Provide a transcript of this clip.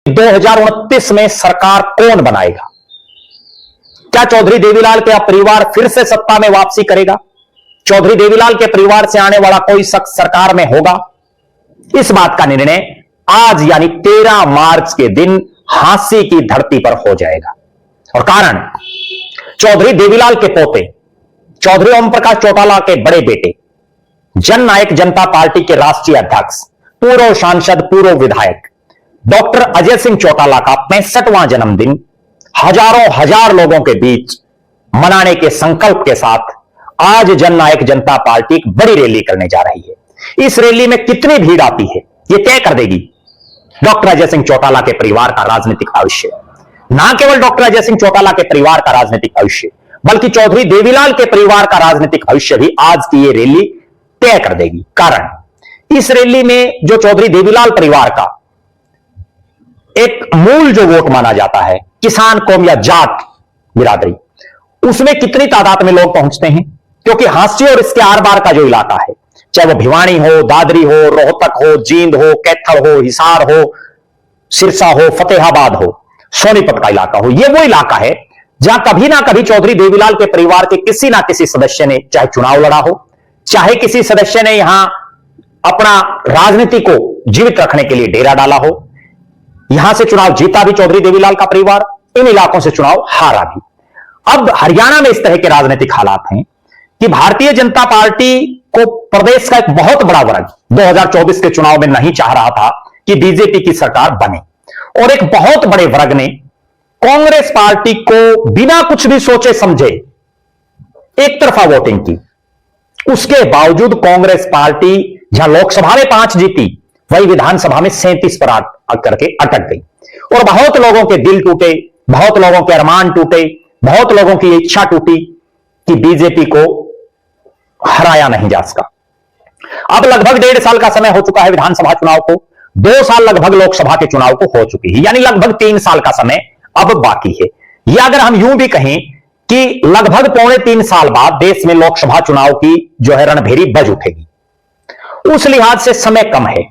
2029 में सरकार कौन बनाएगा? क्या चौधरी देवीलाल का परिवार फिर से सत्ता में वापसी करेगा? चौधरी देवीलाल के परिवार से आने वाला कोई शख्स सरकार में होगा? इस बात का निर्णय आज यानी 13 मार्च के दिन हांसी की धरती पर हो जाएगा। और कारण, चौधरी देवीलाल के पोते चौधरी ओम प्रकाश चौटाला के बड़े बेटे, जननायक जनता पार्टी के राष्ट्रीय अध्यक्ष, पूर्व सांसद, पूर्व विधायक डॉक्टर अजय सिंह चौटाला का 65वां जन्मदिन हजारों हजार लोगों के बीच मनाने के संकल्प के साथ आज जननायक जनता पार्टी एक बड़ी रैली करने जा रही है। इस रैली में कितनी भीड़ आती है, यह तय कर देगी डॉक्टर अजय सिंह चौटाला के परिवार का राजनीतिक भविष्य। ना केवल डॉक्टर अजय सिंह चौटाला के परिवार का राजनीतिक भविष्य, बल्कि चौधरी देवीलाल के परिवार का राजनीतिक भविष्य भी आज की यह रैली तय कर देगी। कारण, इस रैली में जो चौधरी देवीलाल परिवार का एक मूल जो वोट माना जाता है, किसान कौम या जाट बिरादरी, उसमें कितनी तादाद में लोग पहुंचते हैं? क्योंकि हांसी और इसके आर पार का जो इलाका है, चाहे वो भिवानी हो, दादरी हो, रोहतक हो, जींद हो, कैथल हो, हिसार हो, सिरसा हो, फतेहाबाद हो, सोनीपत का इलाका हो, यह वो इलाका है जहां कभी ना कभी चौधरी देवीलाल के परिवार के किसी ना किसी सदस्य ने चाहे चुनाव लड़ा हो, चाहे किसी सदस्य ने यहां अपना राजनीति को जीवित रखने के लिए डेरा डाला हो। यहां से चुनाव जीता भी चौधरी देवीलाल का परिवार, इन इलाकों से चुनाव हारा भी। अब हरियाणा में इस तरह के राजनीतिक हालात हैं कि भारतीय जनता पार्टी को प्रदेश का एक बहुत बड़ा वर्ग 2024 के चुनाव में नहीं चाह रहा था कि बीजेपी की सरकार बने, और एक बहुत बड़े वर्ग ने कांग्रेस पार्टी को बिना कुछ भी सोचे समझे एक तरफा वोटिंग की। उसके बावजूद कांग्रेस पार्टी जहां लोकसभा में 5 जीती, वही विधानसभा में 37 पर आकर के अटक गई। और बहुत लोगों के दिल टूटे, बहुत लोगों के अरमान टूटे, बहुत लोगों की इच्छा टूटी कि बीजेपी को हराया नहीं जा सका। अब लगभग 1.5 साल का समय हो चुका है विधानसभा चुनाव को, 2 साल लगभग लोकसभा के चुनाव को हो चुकी है, यानी लगभग 3 साल का समय अब बाकी है। या अगर हम यूं भी कहें कि लगभग 3.25 साल बाद देश में लोकसभा चुनाव की जो है रणभेरी बज उठेगी। उस लिहाज से समय कम है।